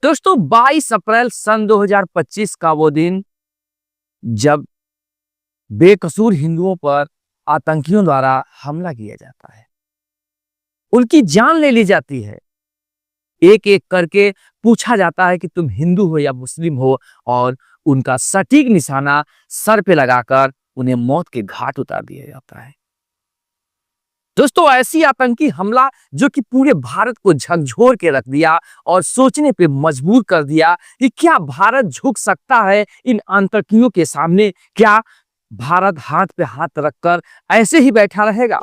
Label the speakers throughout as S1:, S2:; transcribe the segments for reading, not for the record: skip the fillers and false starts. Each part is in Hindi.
S1: दोस्तों 22 अप्रैल सन 2025 का वो दिन जब बेकसूर हिंदुओं पर आतंकियों द्वारा हमला किया जाता है, उनकी जान ले ली जाती है। एक एक करके पूछा जाता है कि तुम हिंदू हो या मुस्लिम हो, और उनका सटीक निशाना सर पे लगाकर उन्हें मौत के घाट उतार दिया जाता है। दोस्तों ऐसी आतंकी हमला जो कि पूरे भारत को झकझोर के रख दिया और सोचने पे मजबूर कर दिया कि क्या भारत झुक सकता है इन आतंकियों के सामने। क्या भारत हाथ पे हाथ रखकर ऐसे ही बैठा रहेगा?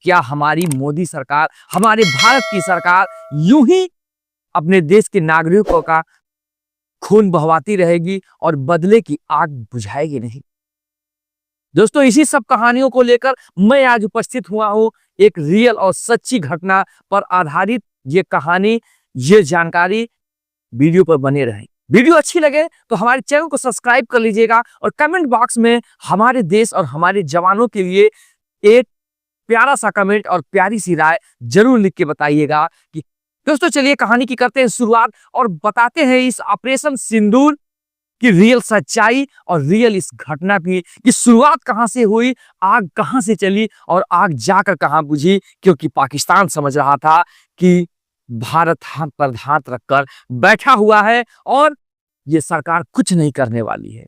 S1: क्या हमारी मोदी सरकार, हमारे भारत की सरकार यूं ही अपने देश के नागरिकों का खून बहवाती रहेगी और बदले की आग बुझाएगी नहीं? दोस्तों इसी सब कहानियों को लेकर मैं आज उपस्थित हुआ हूं। एक रियल और सच्ची घटना पर आधारित ये कहानी, ये जानकारी वीडियो पर बने रहे। वीडियो अच्छी लगे तो हमारे चैनल को सब्सक्राइब कर लीजिएगा और कमेंट बॉक्स में हमारे देश और हमारे जवानों के लिए एक प्यारा सा कमेंट और प्यारी सी राय जरूर लिख के बताइएगा। कि दोस्तों चलिए कहानी की करते हैं शुरुआत और बताते हैं इस ऑपरेशन सिंदूर कि रियल सच्चाई और रियल इस घटना की शुरुआत कहां से हुई, आग कहां से चली और आग जाकर कहां बुझी। क्योंकि पाकिस्तान समझ रहा था कि भारत हाथ पर हाथ रखकर बैठा हुआ है और ये सरकार कुछ नहीं करने वाली है।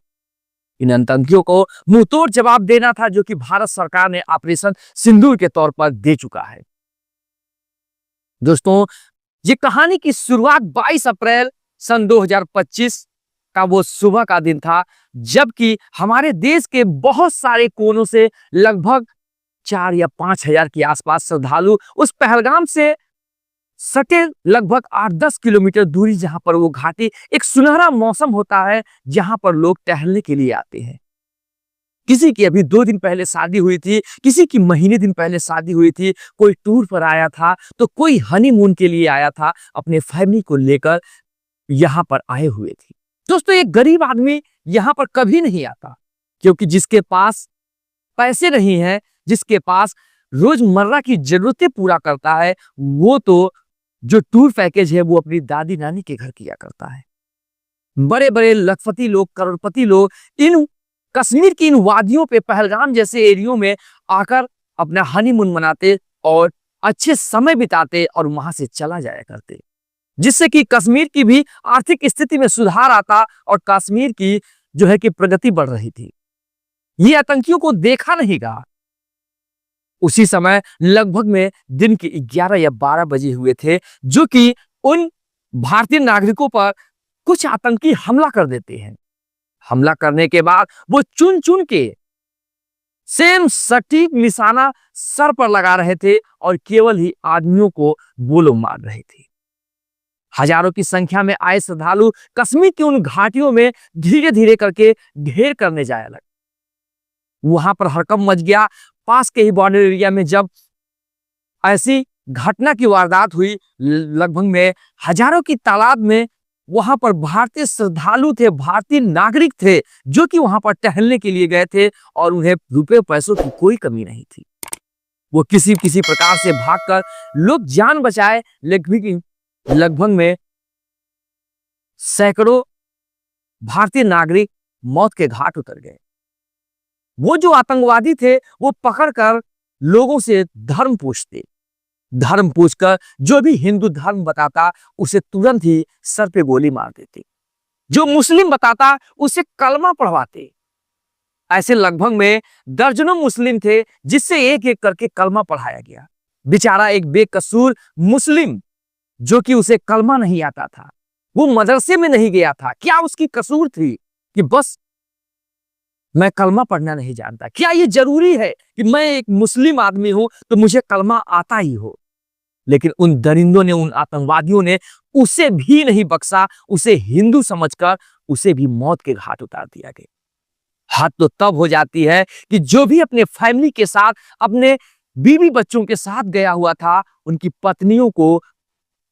S1: इन आतंकियों को मुंहतोड़ जवाब देना था जो कि भारत सरकार ने ऑपरेशन सिंदूर के तौर पर दे चुका है। दोस्तों ये कहानी की शुरुआत 22 अप्रैल सन 2025 का वो सुबह का दिन था, जबकि हमारे देश के बहुत सारे कोनों से लगभग 4 या 5 हजार के आसपास श्रद्धालु उस पहलगाम से सटे लगभग 8-10 किलोमीटर दूरी, जहां पर वो घाटी एक सुनहरा मौसम होता है, जहां पर लोग टहलने के लिए आते हैं। किसी की अभी 2 दिन पहले शादी हुई थी, किसी की महीने दिन पहले शादी हुई थी, कोई टूर पर आया था तो कोई हनीमून के लिए आया था, अपने फैमिली को लेकर यहां पर आए हुए थे। दोस्तों एक गरीब आदमी यहां पर कभी नहीं आता, क्योंकि जिसके पास पैसे नहीं है, जिसके पास रोजमर्रा की जरूरतें पूरा करता है, वो तो जो टूर पैकेज है वो अपनी दादी नानी के घर किया करता है। बड़े बड़े लखपति लोग, करोड़पति लोग इन कश्मीर की इन वादियों पे, पहलगाम जैसे एरियो में आकर अपना हनीमून मनाते और अच्छे समय बिताते और वहां से चला जाया करते, जिससे कि कश्मीर की भी आर्थिक स्थिति में सुधार आता और कश्मीर की जो है कि प्रगति बढ़ रही थी। ये आतंकियों को देखा नहीं गया। उसी समय लगभग में दिन के 11 या 12 बजे हुए थे, जो कि उन भारतीय नागरिकों पर कुछ आतंकी हमला कर देते हैं। हमला करने के बाद वो चुन चुन के सेम सटीक निशाना सर पर लगा रहे थे और केवल ही आदमियों को वो लोग मार रहे थे। हजारों की संख्या में आए श्रद्धालु कश्मीर की उन घाटियों में धीरे धीरे करके घेर करने जाया लगे। वहां पर हड़कंप मच गया। पास के ही बॉर्डर एरिया में जब ऐसी घटना की वारदात हुई, लगभग में हजारों की तादाद में वहां पर भारतीय श्रद्धालु थे, भारतीय नागरिक थे, जो कि वहां पर टहलने के लिए गए थे और उन्हें रुपए पैसों की कोई कमी नहीं थी। वो किसी किसी प्रकार से भागकर लोग जान बचाए, लेकिन लगभग में सैकड़ों भारतीय नागरिक मौत के घाट उतर गए। वो जो आतंकवादी थे वो पकड़कर लोगों से धर्म पूछते, धर्म पूछकर जो भी हिंदू धर्म बताता उसे तुरंत ही सर पे गोली मार देते, जो मुस्लिम बताता उसे कलमा पढ़वाते। ऐसे लगभग में दर्जनों मुस्लिम थे जिससे एक एक करके कलमा पढ़ाया गया। बेचारा एक बेकसूर मुस्लिम जो कि उसे कलमा नहीं आता था, वो मदरसे में नहीं गया था, क्या उसकी कसूर थी कि बस मैं कलमा पढ़ना नहीं जानता? क्या ये जरूरी है कि मैं एक मुस्लिम आदमी हूं तो मुझे कलमा आता ही हो? लेकिन उन दरिंदों ने, उन आतंकवादियों ने उसे भी नहीं बख्शा, उसे हिंदू समझकर उसे भी मौत के घाट उतार दिया गया। हाथ तो तब हो जाती है कि जो भी अपने फैमिली के साथ, अपने बीवी बच्चों के साथ गया हुआ था, उनकी पत्नियों को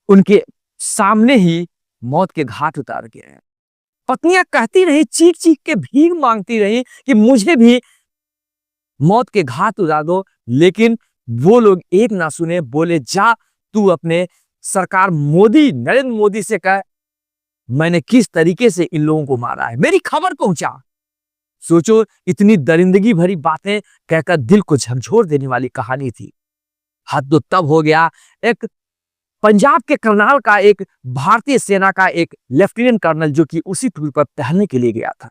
S1: उनके सामने ही मौत के घाट उतार गए। पत्नियां कहती रही, चीख चीख के भीख मांगती रही कि मुझे भी मौत के घाट उतार दो, लेकिन वो लोग एक ना सुने। बोले जा तू अपने सरकार मोदी, नरेंद्र मोदी से कह मैंने किस तरीके से इन लोगों को मारा है, मेरी खबर पहुंचा। सोचो, इतनी दरिंदगी भरी बातें कहकर दिल को झकझोर देने वाली कहानी थी। हद तो तब हो गया, एक पंजाब के करनाल का, एक भारतीय सेना का एक लेफ्टिनेंट कर्नल जो कि उसी टूर पर टहलने के लिए गया था,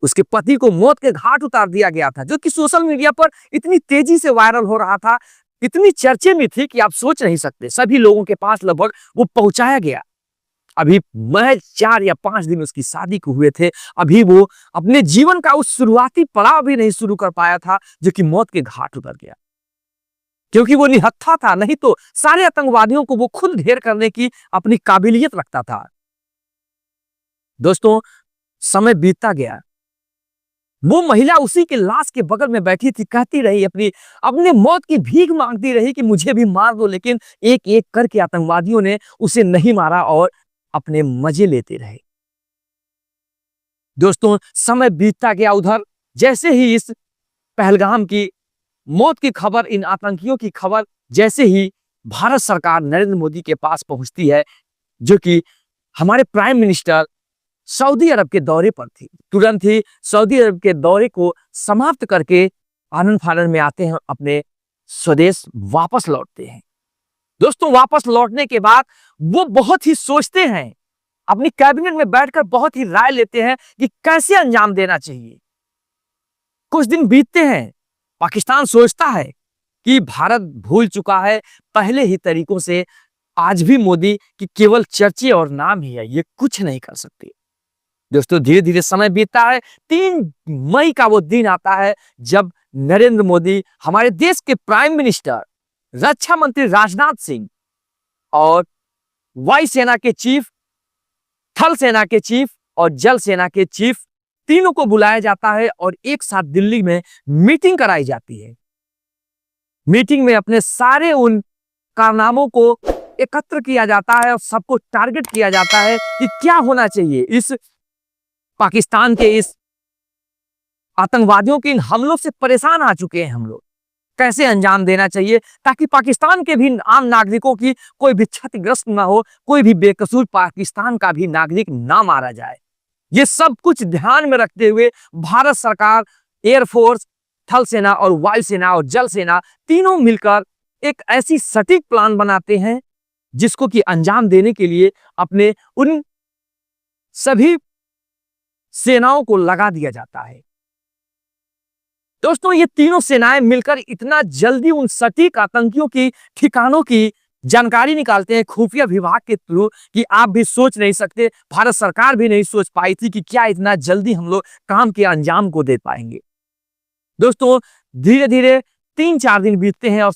S1: उसके पति को मौत के घाट उतार दिया गया था, जो कि सोशल मीडिया पर इतनी तेजी से वायरल हो रहा था, इतनी चर्चे में थी कि आप सोच नहीं सकते। सभी लोगों के पास लगभग वो पहुंचाया गया। अभी महज 4 या 5 दिन उसकी शादी को हुए थे। अभी वो अपने जीवन का उस शुरुआती पड़ाव भी नहीं शुरू कर पाया था, जो कि मौत के घाट उतर गया, क्योंकि वो निहत्था था। नहीं तो सारे आतंकवादियों को वो खुद ढेर करने की अपनी काबिलियत रखता था। दोस्तों, समय बीतता गया। वो महिला उसी के लाश के बगल में बैठी थी, कहती रही, अपने मौत की भीख मांगती रही कि मुझे भी मार दो, लेकिन एक एक करके आतंकवादियों ने उसे नहीं मारा और अपने मजे लेते रहे। दोस्तों, समय बीतता गया। उधर जैसे ही इस पहलगाम की मौत की खबर, इन आतंकियों की खबर जैसे ही भारत सरकार नरेंद्र मोदी के पास पहुंचती है, जो कि हमारे प्राइम मिनिस्टर सऊदी अरब के दौरे पर थी, तुरंत ही सऊदी अरब के दौरे को समाप्त करके आनंद फानंद में आते हैं, अपने स्वदेश वापस लौटते हैं। दोस्तों, वापस लौटने के बाद वो बहुत ही सोचते हैं, अपनी कैबिनेट में बैठकर बहुत ही राय लेते हैं कि कैसे अंजाम देना चाहिए। कुछ दिन बीतते हैं, पाकिस्तान सोचता है कि भारत भूल चुका है पहले ही तरीकों से, आज भी मोदी की केवल चर्चे और नाम ही है, ये कुछ नहीं कर सकते। दोस्तों, धीरे धीरे समय बीतता है। 3 मई का वो दिन आता है जब नरेंद्र मोदी, हमारे देश के प्राइम मिनिस्टर, रक्षा मंत्री राजनाथ सिंह और वायु सेना के चीफ, थल सेना के चीफ और जल सेना के चीफ, तीनों को बुलाया जाता है और एक साथ दिल्ली में मीटिंग कराई जाती है। मीटिंग में अपने सारे उन कारनामों को एकत्र किया जाता है और सबको टारगेट किया जाता है कि क्या होना चाहिए, इस पाकिस्तान के इस आतंकवादियों के इन हमलों से परेशान आ चुके हैं हम लोग, कैसे अंजाम देना चाहिए ताकि पाकिस्तान के भी आम नागरिकों की कोई भी क्षतिग्रस्त ना हो, कोई भी बेकसूर पाकिस्तान का भी नागरिक ना मारा जाए। ये सब कुछ ध्यान में रखते हुए भारत सरकार, एयरफोर्स, थल सेना और वायु सेना और जल सेना तीनों मिलकर एक ऐसी सटीक प्लान बनाते हैं जिसको कि अंजाम देने के लिए अपने उन सभी सेनाओं को लगा दिया जाता है। दोस्तों, ये तीनों सेनाएं मिलकर इतना जल्दी उन सटीक आतंकियों की ठिकानों की जानकारी निकालते हैं खुफिया विभाग के थ्रू कि आप भी सोच नहीं सकते, भारत सरकार भी नहीं सोच पाई थी कि क्या इतना जल्दी हम लोग काम के अंजाम को दे पाएंगे। दोस्तों, धीरे धीरे 3-4 दिन बीतते हैं और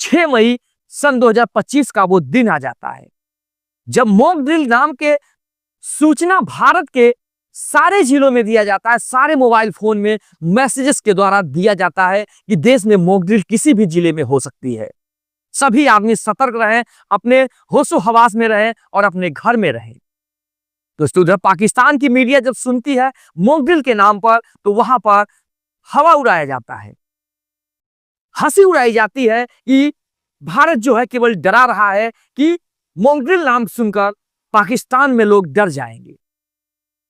S1: 6 मई सन 2025 का वो दिन आ जाता है जब मॉक ड्रिल नाम के सूचना भारत के सारे जिलों में दिया जाता है, सारे मोबाइल फोन में मैसेजेस के द्वारा दिया जाता है कि देश में मॉक ड्रिल किसी भी जिले में हो सकती है। सभी आदमी सतर्क रहें, अपने होशो हवास में रहें और अपने घर में रहें। दोस्तों, उधर पाकिस्तान की मीडिया जब सुनती है मॉक ड्रिल के नाम पर, तो वहां पर हवा उड़ाया जाता है, हंसी उड़ाई जाती है कि भारत जो है केवल डरा रहा है कि मॉक ड्रिल नाम सुनकर पाकिस्तान में लोग डर जाएंगे।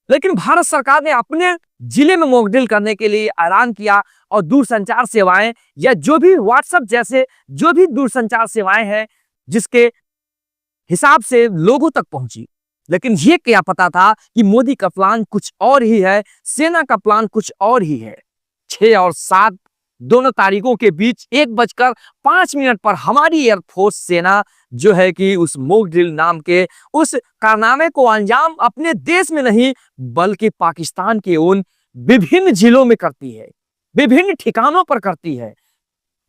S1: लेकिन भारत सरकार ने अपने जिले में मॉक ड्रिल करने के लिए ऐलान किया और दूरसंचार सेवाएं या जो भी व्हाट्सएप जैसे जो भी दूरसंचार सेवाएं हैं जिसके हिसाब से लोगों तक पहुंची। लेकिन ये क्या पता था कि मोदी का प्लान कुछ और ही है, सेना का प्लान कुछ और ही है। 6 और 7 दोनों तारीखों के बीच 1:05 पर हमारी एयरफोर्स सेना जो है कि उस मॉक ड्रिल नाम के उस कारनामे को अंजाम अपने देश में नहीं बल्कि पाकिस्तान के उन विभिन्न जिलों में करती है, विभिन्न ठिकानों पर करती है।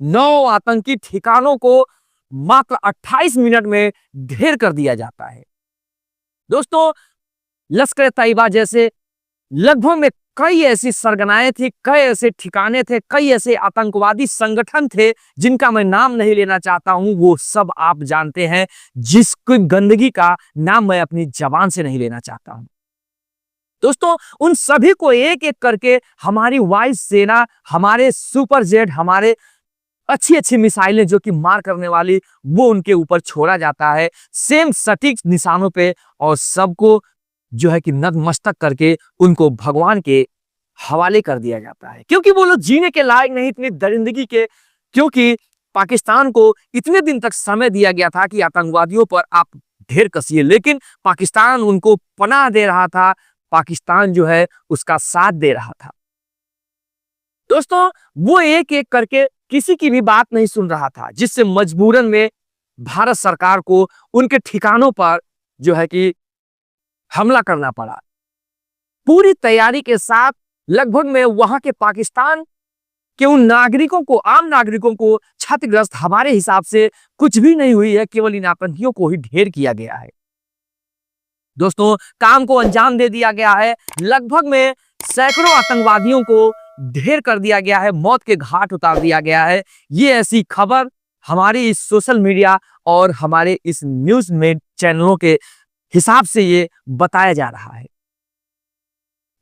S1: 9 आतंकी ठिकानों को मात्र 28 मिनट में ढेर कर दिया जाता है। दोस्तों, लश्कर तैयबा जैसे लगभग में कई ऐसी सरगनाएं थी, कई ऐसे ठिकाने थे, कई ऐसे आतंकवादी संगठन थे जिनका मैं नाम नहीं लेना चाहता हूं, वो सब आप जानते हैं, जिसकी गंदगी का नाम मैं अपनी जबान से नहीं लेना चाहता हूं। दोस्तों, उन सभी को एक एक करके हमारी वायु सेना, हमारे सुपर जेट, हमारे अच्छी अच्छी मिसाइलें जो कि मार करने वाली, वो उनके ऊपर छोड़ा जाता है, सेम सटीक निशानों पे, और सबको जो है कि नतमस्तक करके उनको भगवान के हवाले कर दिया जाता है, क्योंकि वो लोग जीने के लायक नहीं, इतनी दरिंदगी के। क्योंकि पाकिस्तान को इतने दिन तक समय दिया गया था कि आतंकवादियों पर आप ढेर कसिए, लेकिन पाकिस्तान उनको पनाह दे रहा था, पाकिस्तान जो है उसका साथ दे रहा था। दोस्तों, वो एक एक करके किसी की भी बात नहीं सुन रहा था, जिससे मजबूरन में भारत सरकार को उनके ठिकानों पर जो है कि हमला करना पड़ा। पूरी तैयारी के साथ लगभग में वहां के पाकिस्तान के उन नागरिकों को, आम नागरिकों को क्षतिग्रस्त हमारे हिसाब से कुछ भी नहीं हुई है, केवल इन आतंकियों को ही ढेर किया गया है। दोस्तों, काम को अंजाम दे दिया गया है, लगभग में सैकड़ों आतंकवादियों को ढेर कर दिया गया है, मौत के घाट उतार दिया गया है। ये ऐसी खबर हमारी इस सोशल मीडिया और हमारे इस न्यूज में चैनलों के हिसाब से ये बताया जा रहा है।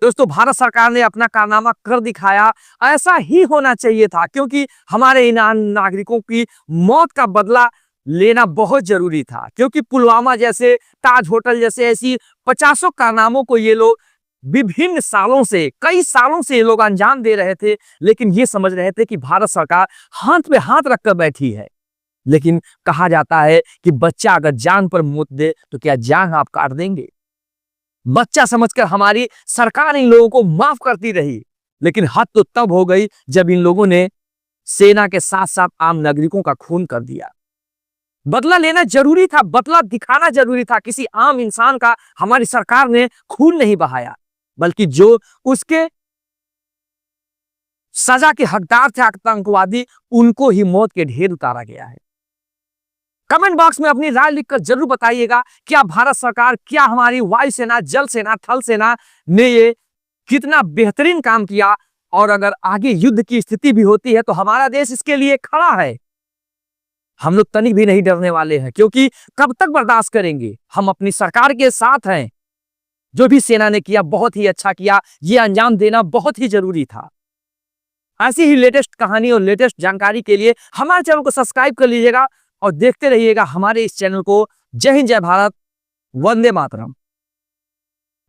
S1: दोस्तों, भारत सरकार ने अपना कारनामा कर दिखाया, ऐसा ही होना चाहिए था, क्योंकि हमारे इन नागरिकों की मौत का बदला लेना बहुत जरूरी था। क्योंकि पुलवामा जैसे, ताज होटल जैसे ऐसी 50 कारनामों को ये लोग विभिन्न सालों से, कई सालों से ये लोग अंजाम दे रहे थे, लेकिन ये समझ रहे थे कि भारत सरकार हाथ पे हाथ रखकर बैठी है। लेकिन कहा जाता है कि बच्चा अगर जान पर मूत दे तो क्या जान आप काट देंगे। बच्चा समझकर हमारी सरकार इन लोगों को माफ करती रही, लेकिन हद तो तब हो गई जब इन लोगों ने सेना के साथ साथ आम नागरिकों का खून कर दिया। बदला लेना जरूरी था, बदला दिखाना जरूरी था। किसी आम इंसान का हमारी सरकार ने खून नहीं बहाया, बल्कि जो उसके सजा के हकदार थे आतंकवादी, उनको ही मौत के ढेर उतारा गया है। कमेंट बॉक्स में अपनी राय लिखकर जरूर बताइएगा, क्या भारत सरकार, क्या हमारी वायुसेना, जल सेना, थल सेना ने ये कितना बेहतरीन काम किया, और अगर आगे युद्ध की स्थिति भी होती है तो हमारा देश इसके लिए खड़ा है। हम लोग तनिक भी नहीं डरने वाले हैं, क्योंकि कब तक बर्दाश्त करेंगे। हम अपनी सरकार के साथ हैं। जो भी सेना ने किया बहुत ही अच्छा किया, ये अंजाम देना बहुत ही जरूरी था। ऐसी ही लेटेस्ट कहानी और लेटेस्ट जानकारी के लिए हमारे चैनल को सब्सक्राइब कर लीजिएगा और देखते रहिएगा हमारे इस चैनल को। जय हिंद, जय भारत, वंदे मातरम।